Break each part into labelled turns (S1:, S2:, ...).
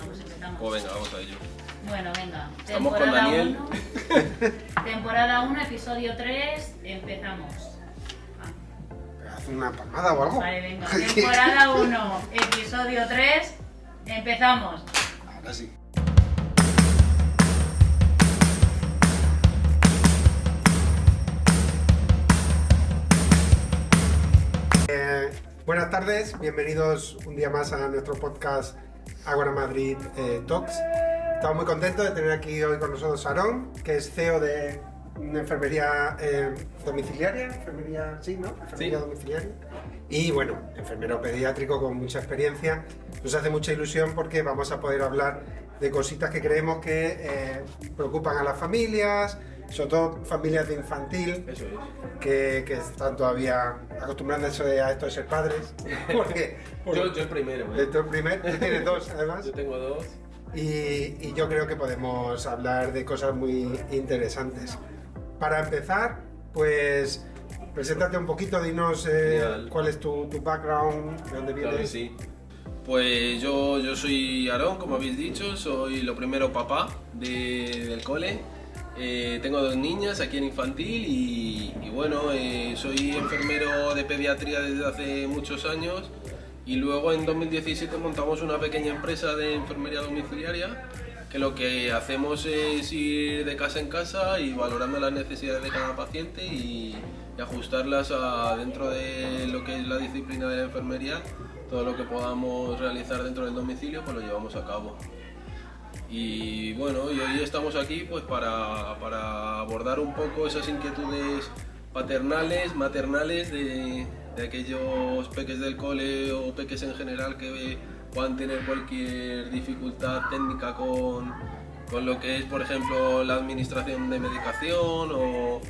S1: Bueno, pues empezamos.
S2: Pues venga, vamos a ello.
S1: Bueno, venga.
S2: Estamos con Daniel.
S1: Temporada 1, episodio 3, empezamos.
S3: ¿Haz una palmada o algo?
S1: Vale, venga. Temporada 1, episodio 3, empezamos.
S3: Ahora sí. Buenas tardes, bienvenidos un día más a nuestro podcast Ágora Madrid Talks. Estamos muy contentos de tener aquí hoy con nosotros a Aarón, que es CEO de una enfermería domiciliaria, enfermería, sí, ¿no? Enfermería domiciliaria. Y bueno, enfermero pediátrico con mucha experiencia. Nos hace mucha ilusión porque vamos a poder hablar de cositas que creemos que preocupan a las familias, sobre todo familias de infantil.
S2: Eso es.
S3: Que están todavía acostumbrándose a esto de ser padres. Porque
S2: Yo el primero.
S3: tú tienes dos además.
S2: Yo tengo dos.
S3: Y yo creo que podemos hablar de cosas muy interesantes. Para empezar, pues preséntate un poquito, dinos cuál es tu background, de dónde vienes.
S2: Claro que sí. Pues yo soy Aarón, como habéis dicho, soy lo primero papá del cole. Tengo dos niñas aquí en infantil y bueno, soy enfermero de pediatría desde hace muchos años y luego en 2017 montamos una pequeña empresa de enfermería domiciliaria que lo que hacemos es ir de casa en casa y valorando las necesidades de cada paciente y ajustarlas dentro de lo que es la disciplina de la enfermería. Todo lo que podamos realizar dentro del domicilio pues lo llevamos a cabo. Y bueno, y hoy estamos aquí pues para abordar un poco esas inquietudes paternales, maternales de aquellos peques del cole o peques en general que puedan tener cualquier dificultad técnica con lo que es, por ejemplo, la administración de medicación o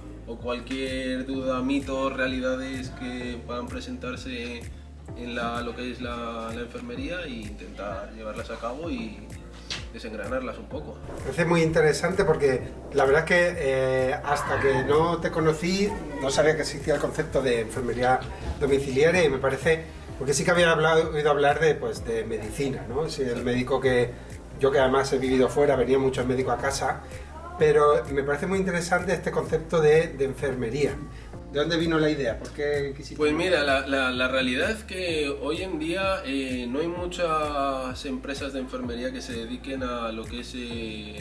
S2: cualquier duda, mitos, realidades que puedan presentarse en lo que es la enfermería e intentar llevarlas a cabo y desengranarlas un poco.
S3: Me parece muy interesante porque la verdad es que hasta que no te conocí no sabía que existía el concepto de enfermería domiciliaria y me parece, porque sí que había oído hablar de medicina, ¿no? Sí, el médico que además he vivido fuera, venía muchos médicos a casa, pero me parece muy interesante este concepto de enfermería. ¿De dónde vino la idea? ¿Por qué quisiste?
S2: Pues mira, la realidad es que hoy en día no hay muchas empresas de enfermería que se dediquen a lo que es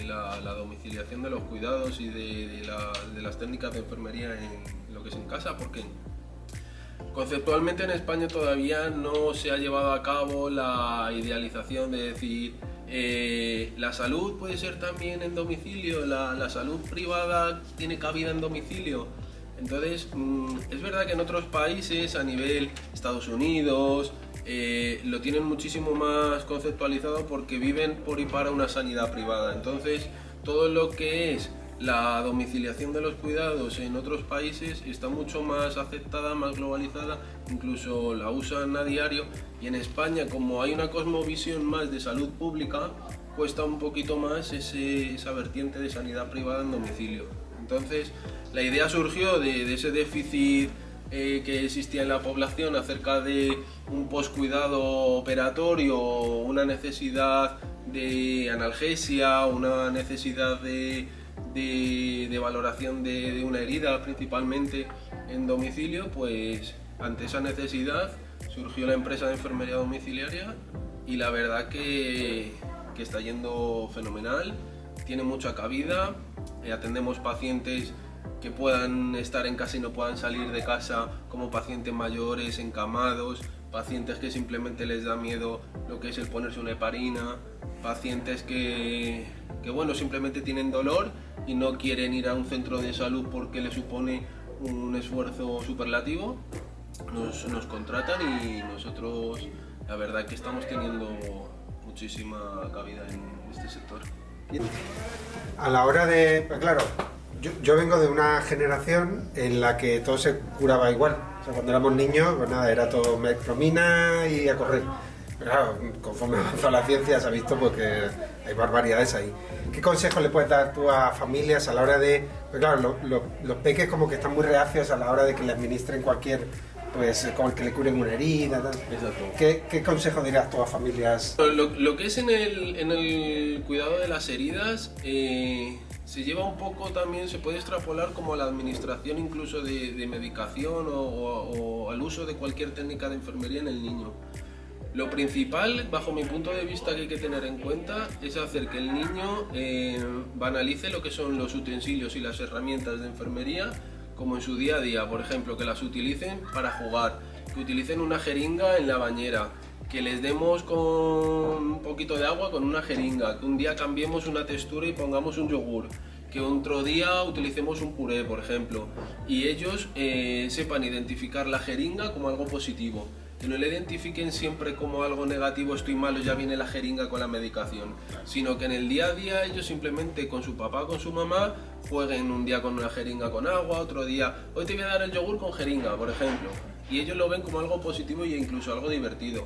S2: la domiciliación de los cuidados y de las técnicas de enfermería en lo que es en casa, porque conceptualmente en España todavía no se ha llevado a cabo la idealización de decir la salud puede ser también en domicilio, la salud privada tiene cabida en domicilio. Entonces, es verdad que en otros países, a nivel Estados Unidos, lo tienen muchísimo más conceptualizado porque viven por y para una sanidad privada. Entonces, todo lo que es la domiciliación de los cuidados en otros países está mucho más aceptada, más globalizada, incluso la usan a diario. Y en España, como hay una cosmovisión más de salud pública, cuesta un poquito más esa vertiente de sanidad privada en domicilio. Entonces, la idea surgió de ese déficit que existía en la población acerca de un poscuidado operatorio, una necesidad de analgesia, una necesidad de valoración de una herida principalmente en domicilio. Pues ante esa necesidad surgió la empresa de enfermería domiciliaria y la verdad que está yendo fenomenal, tiene mucha cabida. Atendemos pacientes que puedan estar en casa y no puedan salir de casa, como pacientes mayores, encamados, pacientes que simplemente les da miedo lo que es el ponerse una heparina, pacientes que bueno, simplemente tienen dolor y no quieren ir a un centro de salud porque les supone un esfuerzo superlativo. Nos contratan y nosotros la verdad que estamos teniendo muchísima cabida en este sector.
S3: A la hora de... Pues claro, yo vengo de una generación en la que todo se curaba igual. O sea, cuando éramos niños, pues nada, era todo metformina y a correr. Pero claro, conforme avanzó la ciencia se ha visto pues, que hay barbaridades ahí. ¿Qué consejos le puedes dar tú a familias a la hora de... Pues claro, los peques como que están muy reacios a la hora de que le administren cualquier pues como que le curen una herida, tal.
S2: Exacto.
S3: ¿Qué consejo dirías tú a familias?
S2: Lo que es en el cuidado de las heridas, se lleva un poco también, se puede extrapolar como a la administración incluso de medicación o al uso de cualquier técnica de enfermería en el niño. Lo principal, bajo mi punto de vista, que hay que tener en cuenta es hacer que el niño banalice lo que son los utensilios y las herramientas de enfermería, como en su día a día. Por ejemplo, que las utilicen para jugar, que utilicen una jeringa en la bañera, que les demos con un poquito de agua con una jeringa, que un día cambiemos una textura y pongamos un yogur, que otro día utilicemos un puré, por ejemplo, y ellos sepan identificar la jeringa como algo positivo. Que no le identifiquen siempre como algo negativo, estoy malo, ya viene la jeringa con la medicación, sino que en el día a día ellos simplemente con su papá, con su mamá, jueguen un día con una jeringa con agua, otro día, hoy te voy a dar el yogur con jeringa, por ejemplo, y ellos lo ven como algo positivo e incluso algo divertido.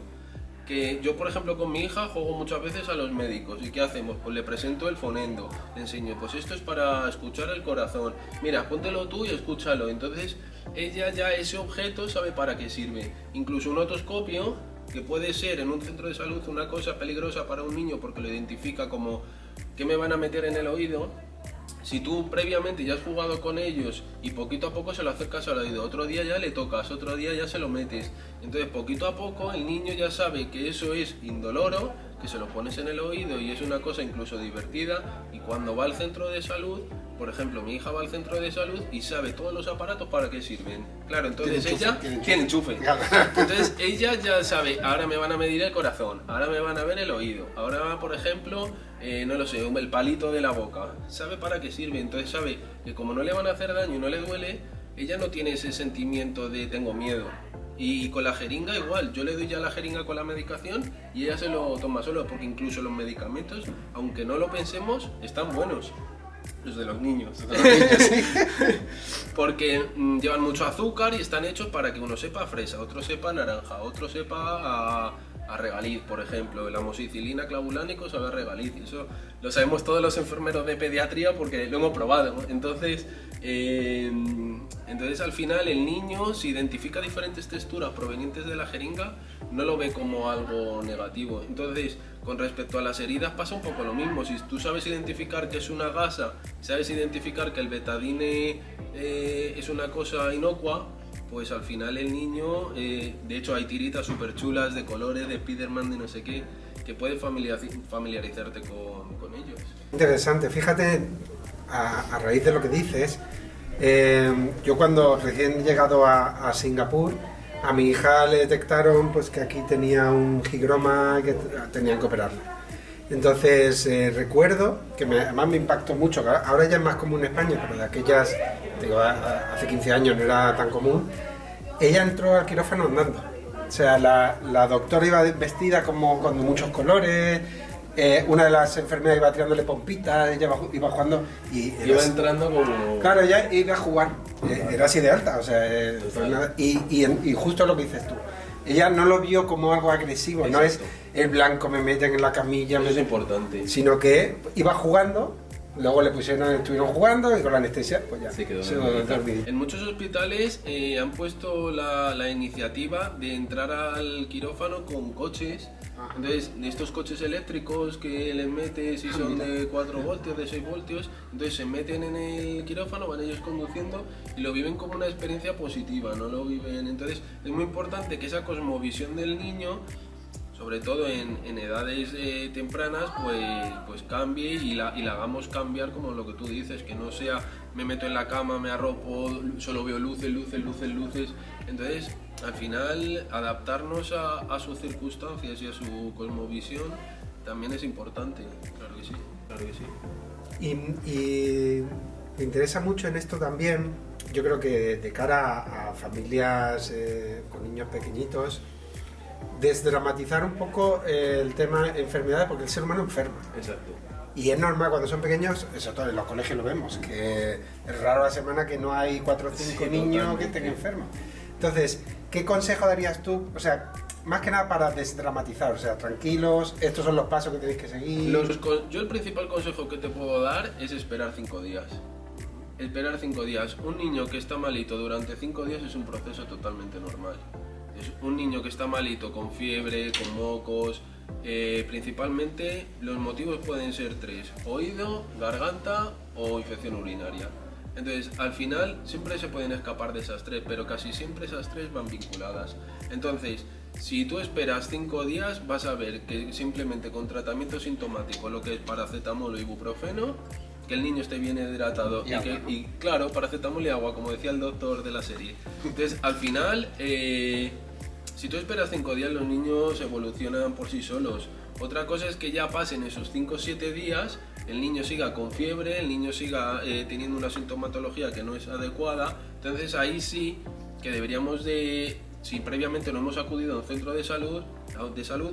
S2: Que yo, por ejemplo, con mi hija juego muchas veces a los médicos. ¿Y qué hacemos? Pues le presento el fonendo, le enseño, pues esto es para escuchar el corazón. Mira, póntelo tú y escúchalo. Entonces, ella ya ese objeto sabe para qué sirve. Incluso un otoscopio, que puede ser en un centro de salud una cosa peligrosa para un niño porque lo identifica como ¿qué me van a meter en el oído? Si tú previamente ya has jugado con ellos y poquito a poco se lo acercas al oído, otro día ya le tocas, otro día ya se lo metes. Entonces poquito a poco el niño ya sabe que eso es indoloro, que se lo pones en el oído y es una cosa incluso divertida, y cuando va al centro de salud, por ejemplo, mi hija va al centro de salud y sabe todos los aparatos para qué sirven. Claro, entonces ella tiene enchufe. Entonces ella ya sabe, ahora me van a medir el corazón, ahora me van a ver el oído, ahora, por ejemplo, no lo sé, el palito de la boca. Sabe para qué sirve, entonces sabe que como no le van a hacer daño y no le duele, ella no tiene ese sentimiento de tengo miedo. Y con la jeringa igual, yo le doy ya la jeringa con la medicación y ella se lo toma solo, porque incluso los medicamentos, aunque no lo pensemos, están buenos. Los de los niños. Porque llevan mucho azúcar y están hechos para que uno sepa a fresa, otro sepa a naranja, otro sepa a regaliz, por ejemplo. La amoxicilina clavulánico sabe a regaliz. Eso lo sabemos todos los enfermeros de pediatría porque lo hemos probado, ¿no? Entonces al final el niño, si identifica diferentes texturas provenientes de la jeringa, no lo ve como algo negativo. Entonces, con respecto a las heridas pasa un poco lo mismo. Si tú sabes identificar que es una gasa, sabes identificar que el betadine es una cosa inocua, pues al final el niño, de hecho hay tiritas súper chulas de colores, de Spiderman, de no sé qué, que puedes familiarizarte con ellos.
S3: Interesante, fíjate, a raíz de lo que dices, yo cuando recién llegado a Singapur, a mi hija le detectaron pues que aquí tenía un higroma que tenían que operarla. Entonces recuerdo que además me impactó mucho, que ahora ya es más común en España, pero de aquellas, digo, hace 15 años no era tan común. Ella entró al quirófano andando. O sea, la doctora iba vestida como con muchos colores, una de las enfermeras iba tirándole pompitas, ella iba jugando y
S2: iba entrando como...
S3: Claro, ella iba a jugar, era así de alta, o sea, y justo lo que dices tú. Ella no lo vio como algo agresivo. Exacto. No es el blanco me meten en la camilla,
S2: eso es importante,
S3: sino que iba jugando, luego estuvieron jugando y con la anestesia pues ya
S2: se quedó dormido. En muchos hospitales han puesto la iniciativa de entrar al quirófano con coches. Entonces, de estos coches eléctricos que les metes y son de 4 voltios, de 6 voltios, entonces se meten en el quirófano, van ellos conduciendo y lo viven como una experiencia positiva, no lo viven. Entonces, es muy importante que esa cosmovisión del niño, sobre todo en edades tempranas, pues cambie y la hagamos cambiar como lo que tú dices, que no sea me meto en la cama, me arropo, solo veo luces. Entonces, al final, adaptarnos a sus circunstancias y a su cosmovisión también es importante, claro que sí.
S3: Y me interesa mucho en esto también, yo creo que de cara a familias con niños pequeñios, desdramatizar un poco el tema enfermedades, porque el ser humano enferma.
S2: Exacto.
S3: Y es normal cuando son pequeños, eso todo en los colegios lo vemos, que es raro la semana que no hay 4 o 5 niños totalmente que estén enfermos. Entonces, ¿qué consejo darías tú? O sea, más que nada para desdramatizar, o sea, tranquilos, estos son los pasos que tenéis que seguir.
S2: Yo el principal consejo que te puedo dar es esperar 5 días. esperar 5 días. Un niño que está malito durante 5 días es un proceso totalmente normal. Es un niño que está malito con fiebre, con mocos, principalmente los motivos pueden ser 3: oído, garganta o infección urinaria. Entonces, al final siempre se pueden escapar de esas 3, pero casi siempre esas 3 van vinculadas. Entonces, si tú esperas 5 días, vas a ver que simplemente con tratamiento sintomático, lo que es paracetamol o ibuprofeno, que el niño esté bien hidratado y claro, paracetamol y agua, como decía el doctor de la serie. Entonces, al final, si tú esperas 5 días, los niños evolucionan por sí solos. Otra cosa es que ya pasen esos 5 o 7 días, el niño siga con fiebre, el niño siga teniendo una sintomatología que no es adecuada. Entonces ahí sí que deberíamos de, si previamente no hemos acudido a un centro de salud,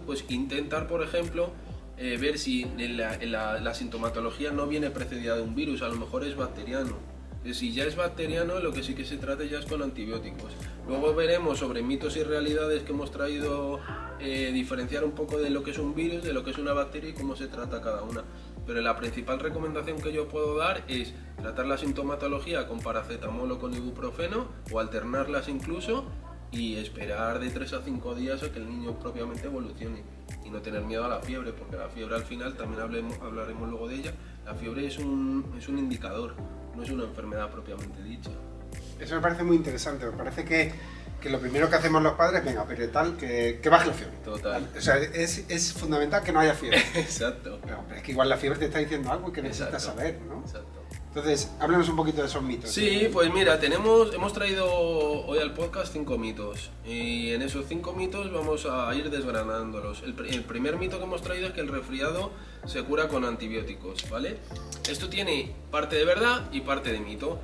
S2: pues intentar, por ejemplo, ver si la sintomatología no viene precedida de un virus, a lo mejor es bacteriano. Si ya es bacteriano, lo que sí que se trata ya es con antibióticos. Luego veremos sobre mitos y realidades que hemos traído, diferenciar un poco de lo que es un virus, de lo que es una bacteria y cómo se trata cada una. Pero la principal recomendación que yo puedo dar es tratar la sintomatología con paracetamol o con ibuprofeno, o alternarlas incluso, y esperar de 3 a 5 días a que el niño propiamente evolucione. Y no tener miedo a la fiebre, porque la fiebre al final, también hablaremos luego de ella, la fiebre es un indicador, no es una enfermedad propiamente dicha.
S3: Eso me parece muy interesante, me parece que lo primero que hacemos los padres, venga, pero tal, que baje la fiebre.
S2: Total.
S3: O sea, es fundamental que no haya fiebre.
S2: Exacto.
S3: Pero es que igual la fiebre te está diciendo algo que necesitas saber, ¿no?
S2: Exacto.
S3: Entonces, háblanos un poquito de esos mitos.
S2: Sí, pues mira, hemos traído hoy al podcast 5 mitos, y en esos 5 mitos vamos a ir desgranándolos. El primer mito que hemos traído es que el resfriado se cura con antibióticos, ¿vale? Esto tiene parte de verdad y parte de mito.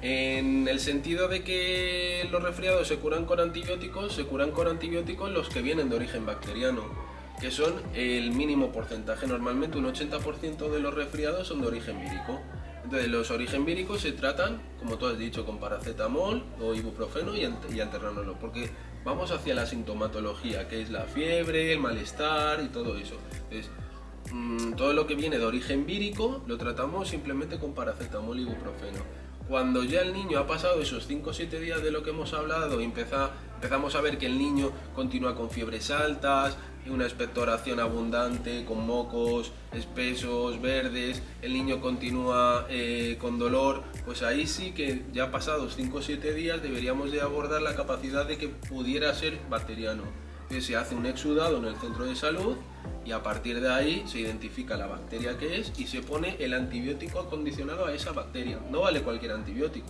S2: En el sentido de que los resfriados se curan con antibióticos los que vienen de origen bacteriano, que son el mínimo porcentaje. Normalmente un 80% de los resfriados son de origen vírico. Entonces los origen víricos se tratan, como tú has dicho, con paracetamol o ibuprofeno y alternándolo, porque vamos hacia la sintomatología, que es la fiebre, el malestar y todo eso. Entonces, todo lo que viene de origen vírico lo tratamos simplemente con paracetamol y ibuprofeno. Cuando ya el niño ha pasado esos 5 o 7 días de lo que hemos hablado y empezamos a ver que el niño continúa con fiebres altas, una expectoración abundante, con mocos espesos, verdes, el niño continúa con dolor, pues ahí sí que ya pasados 5 o 7 días deberíamos de abordar la capacidad de que pudiera ser bacteriano. Entonces se hace un exudado en el centro de salud y a partir de ahí se identifica la bacteria que es y se pone el antibiótico acondicionado a esa bacteria. No vale cualquier antibiótico.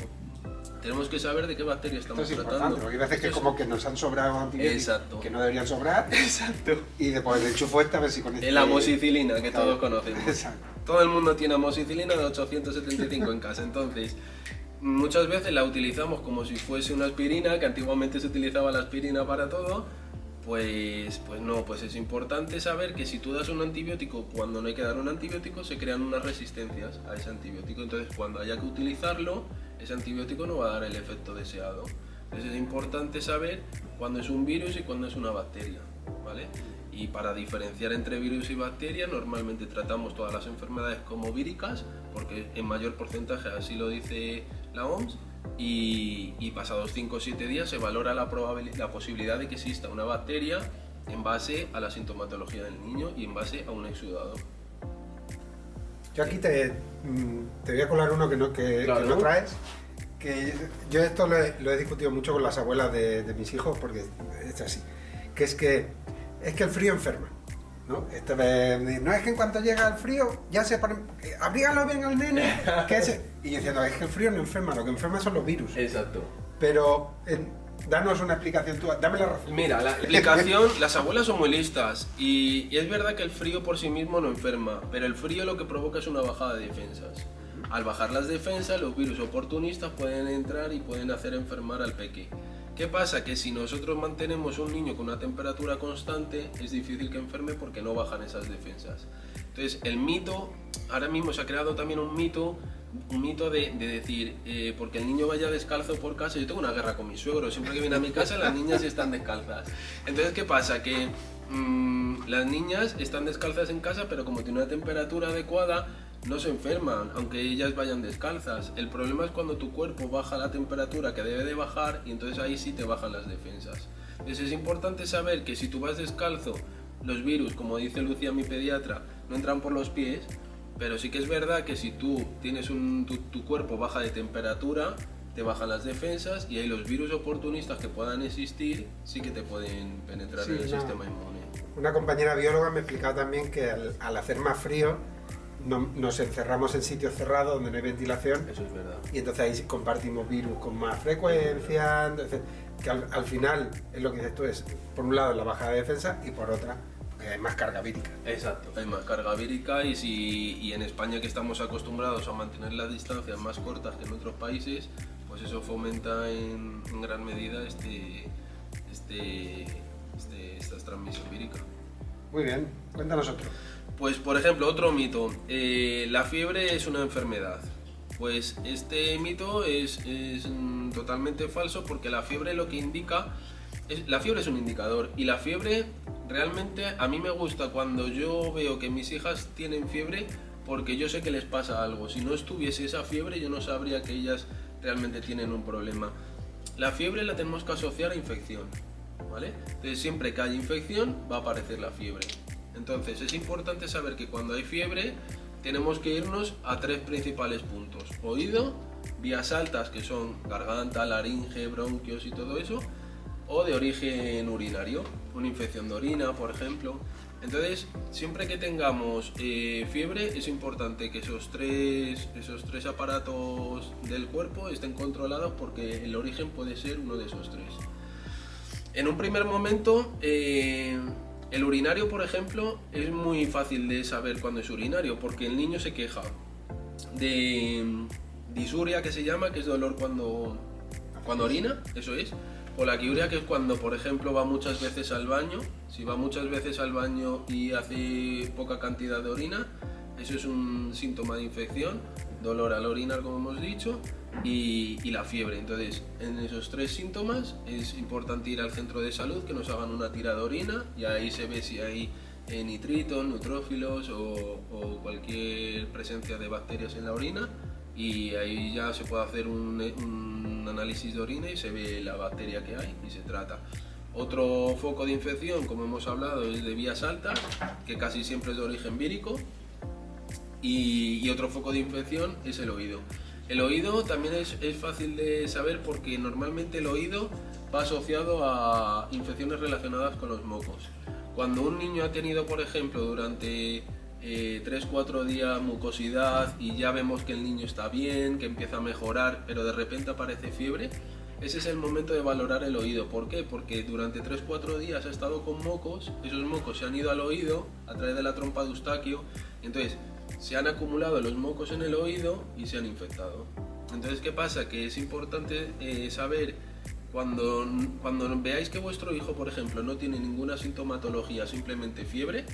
S2: Tenemos que saber de qué bacteria estamos tratando.
S3: Porque hay veces que como que nos han sobrado antibióticos.
S2: Exacto.
S3: Que no deberían sobrar.
S2: Exacto.
S3: Y después le enchufo esta a ver si con este...
S2: El amoxicilina, que todos conocemos.
S3: Exacto.
S2: Todo el mundo tiene amoxicilina de 875 en casa, entonces muchas veces la utilizamos como si fuese una aspirina, que antiguamente se utilizaba la aspirina para todo. Pues no, pues es importante saber que si tú das un antibiótico cuando no hay que dar un antibiótico, se crean unas resistencias a ese antibiótico. Entonces cuando haya que utilizarlo, ese antibiótico no va a dar el efecto deseado. Entonces es importante saber cuándo es un virus y cuándo es una bacteria, ¿vale? Y para diferenciar entre virus y bacteria, normalmente tratamos todas las enfermedades como víricas, porque en mayor porcentaje así lo dice la OMS. Y pasados 5 o 7 días se valora la posibilidad de que exista una bacteria en base a la sintomatología del niño y en base a un exudado.
S3: Yo aquí te voy a colar uno que no traes, que yo esto lo he discutido mucho con las abuelas de mis hijos, porque es así, que es que el frío enferma, ¿no? No es que en cuanto llega el frío ya se pone, abrígalo bien al nene, y yo diciendo, es que el frío no enferma, lo que enferma son los virus.
S2: Exacto.
S3: Pero danos una explicación tú, dame la razón.
S2: Mira, la explicación, las abuelas son muy listas y es verdad que el frío por sí mismo no enferma, pero el frío lo que provoca es una bajada de defensas. Al bajar las defensas, los virus oportunistas pueden entrar y pueden hacer enfermar al peque. ¿Qué pasa? Que si nosotros mantenemos un niño con una temperatura constante, es difícil que enferme porque no bajan esas defensas. Entonces, el mito, ahora mismo se ha creado también un mito de decir, porque el niño vaya descalzo por casa. Yo tengo una guerra con mi suegro, siempre que viene a mi casa las niñas están descalzas. Entonces, ¿qué pasa? Que las niñas están descalzas en casa, pero como tienen una temperatura adecuada, no se enferman, aunque ellas vayan descalzas. El problema es cuando tu cuerpo baja la temperatura que debe de bajar y entonces ahí sí te bajan las defensas. Entonces es importante saber que si tú vas descalzo, los virus, como dice Lucía, mi pediatra, no entran por los pies, pero sí que es verdad que si tú tienes tu cuerpo baja de temperatura, te bajan las defensas y ahí los virus oportunistas que puedan existir sí que te pueden penetrar en el sistema inmune.
S3: Una compañera bióloga me explicaba también que al hacer más frío nos encerramos en sitios cerrados donde no hay ventilación.
S2: Eso es verdad.
S3: Y entonces ahí compartimos virus con más frecuencia. Entonces, que al final es lo que dices tú, es por un lado la baja de defensa y por otra porque hay más carga vírica.
S2: Exacto, hay más carga vírica y en España, que estamos acostumbrados a mantener las distancias más cortas que en otros países, pues eso fomenta en gran medida esta transmisión vírica.
S3: Muy bien, cuéntanos otro.
S2: Pues por ejemplo, otro mito, la fiebre es una enfermedad. Pues este mito es totalmente falso, porque la fiebre lo que indica, la fiebre es un indicador, y la fiebre realmente a mí me gusta cuando yo veo que mis hijas tienen fiebre, porque yo sé que les pasa algo. Si no estuviese esa fiebre yo no sabría que ellas realmente tienen un problema. La fiebre la tenemos que asociar a infección, ¿vale? Entonces siempre que haya infección va a aparecer la fiebre. Entonces es importante saber que cuando hay fiebre tenemos que irnos a 3 principales puntos: oído, vías altas que son garganta, laringe, bronquios y todo eso, o de origen urinario, una infección de orina, por ejemplo. Entonces siempre que tengamos fiebre es importante que esos tres aparatos del cuerpo estén controlados, porque el origen puede ser uno de esos 3. En un primer momento el urinario, por ejemplo, es muy fácil de saber cuando es urinario, porque el niño se queja de disuria, que se llama, que es dolor cuando orina, eso es. Poliaquiuria, que es cuando, por ejemplo, va muchas veces al baño. Si va muchas veces al baño y hace poca cantidad de orina, eso es un síntoma de infección. Dolor al orinar, como hemos dicho, y la fiebre. Entonces, en esos 3 síntomas es importante ir al centro de salud, que nos hagan una tira de orina, y ahí se ve si hay nitritos, neutrófilos o cualquier presencia de bacterias en la orina, y ahí ya se puede hacer un análisis de orina y se ve la bacteria que hay y se trata. Otro foco de infección, como hemos hablado, es de vías altas, que casi siempre es de origen vírico. Y otro foco de infección es el oído. El oído también es fácil de saber, porque normalmente el oído va asociado a infecciones relacionadas con los mocos. Cuando un niño ha tenido, por ejemplo, durante 3-4 días mucosidad y ya vemos que el niño está bien, que empieza a mejorar, pero de repente aparece fiebre, ese es el momento de valorar el oído. ¿Por qué? Porque durante 3-4 días ha estado con mocos, esos mocos se han ido al oído a través de la trompa de Eustaquio, entonces se han acumulado los mocos en el oído y se han infectado. Entonces, ¿qué pasa? Que es importante saber, cuando veáis que vuestro hijo, por ejemplo, no tiene ninguna sintomatología, simplemente fiebre,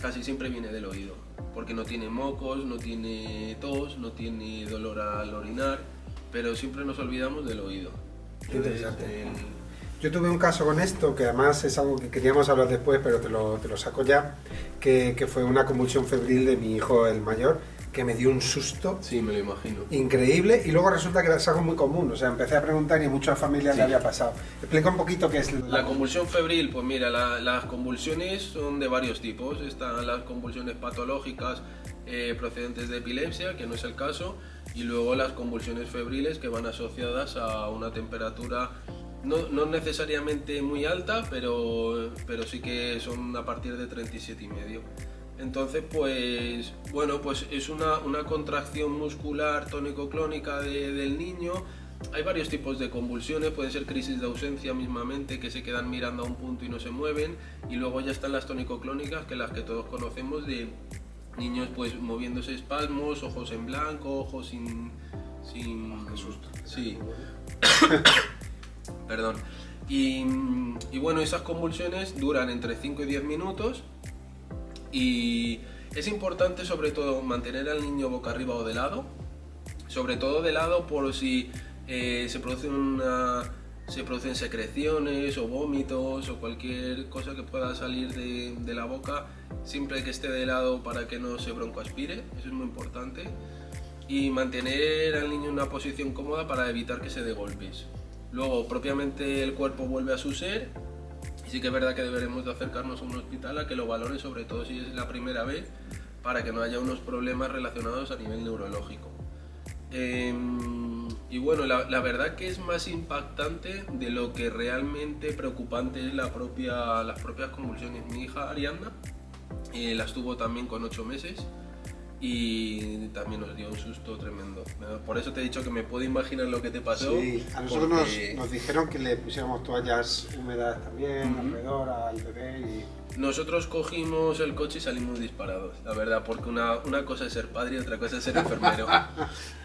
S2: casi siempre viene del oído, porque no tiene mocos, no tiene tos, no tiene dolor al orinar, pero siempre nos olvidamos del oído.
S3: Qué interesante. Yo tuve un caso con esto, que además es algo que queríamos hablar después, pero te lo saco ya, que fue una convulsión febril de mi hijo, el mayor, que me dio un susto.
S2: Sí, me lo imagino.
S3: Increíble, y luego resulta que es algo muy común. O sea, empecé a preguntar y a muchas familias le había pasado. Explica un poquito qué es
S2: la convulsión febril. Pues mira, las convulsiones son de varios tipos. Están las convulsiones patológicas procedentes de epilepsia, que no es el caso, y luego las convulsiones febriles, que van asociadas a una temperatura no necesariamente muy alta, pero sí que son a partir de 37,5. Entonces, pues bueno, pues es una contracción muscular tónico-clónica del niño. Hay varios tipos de convulsiones, pueden ser crisis de ausencia mismamente, que se quedan mirando a un punto y no se mueven, y luego ya están las tónico-clónicas, que las que todos conocemos, de niños pues moviéndose espasmos, ojos en blanco, ojos sin
S3: Qué susto.
S2: Sí. Perdón. Y bueno, esas convulsiones duran entre 5 y 10 minutos, y es importante sobre todo mantener al niño boca arriba o de lado, sobre todo de lado, por si se produce una se producen secreciones o vómitos o cualquier cosa que pueda salir de la boca, siempre que esté de lado para que no se broncoaspire, eso es muy importante. Y mantener al niño en una posición cómoda para evitar que se dé golpes. Luego, propiamente el cuerpo vuelve a su ser, y sí que es verdad que deberemos de acercarnos a un hospital a que lo valore, sobre todo si es la primera vez, para que no haya unos problemas relacionados a nivel neurológico. Y bueno, la verdad que es más impactante de lo que realmente preocupante es las propias convulsiones. Mi hija Ariadna las tuvo también con 8 meses y también nos dio un susto tremendo. Por eso te he dicho que me puedo imaginar lo que te pasó.
S3: Sí, a nosotros
S2: porque
S3: nos dijeron que le pusiéramos toallas húmedas también alrededor al bebé y...
S2: Nosotros cogimos el coche y salimos disparados, la verdad, porque una cosa es ser padre y otra cosa es ser enfermero.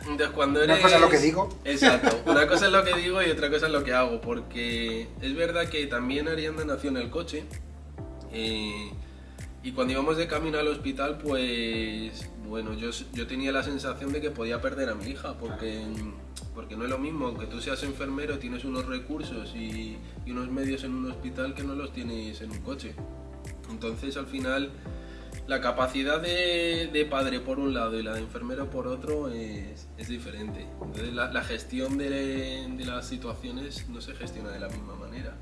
S2: Entonces, cuando eres...
S3: Una cosa es lo que digo.
S2: Exacto, una cosa es lo que digo y otra cosa es lo que hago, porque es verdad que también Ariadna nació en el coche y cuando íbamos de camino al hospital, pues bueno, yo tenía la sensación de que podía perder a mi hija, porque no es lo mismo, aunque tú seas enfermero, tienes unos recursos y unos medios en un hospital que no los tienes en un coche. Entonces, al final, la capacidad de padre por un lado y la de enfermero por otro es diferente. Entonces, la gestión de las situaciones no se gestiona de la misma manera.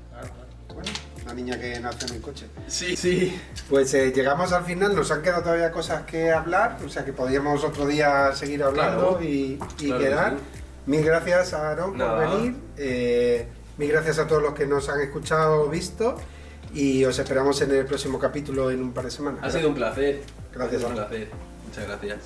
S3: Bueno, una niña que nace en un coche.
S2: Sí.
S3: Pues llegamos al final, nos han quedado todavía cosas que hablar, o sea que podríamos otro día seguir hablando.
S2: Claro.
S3: y
S2: Claro
S3: quedar.
S2: que sí.
S3: Mil gracias a Aarón por
S2: Nada.
S3: venir, mil gracias a todos los que nos han escuchado o visto y os esperamos en el próximo capítulo en un par de semanas.
S2: Ha sido un placer.
S3: Gracias,
S2: Ha sido un
S3: Aarón.
S2: placer. Muchas gracias.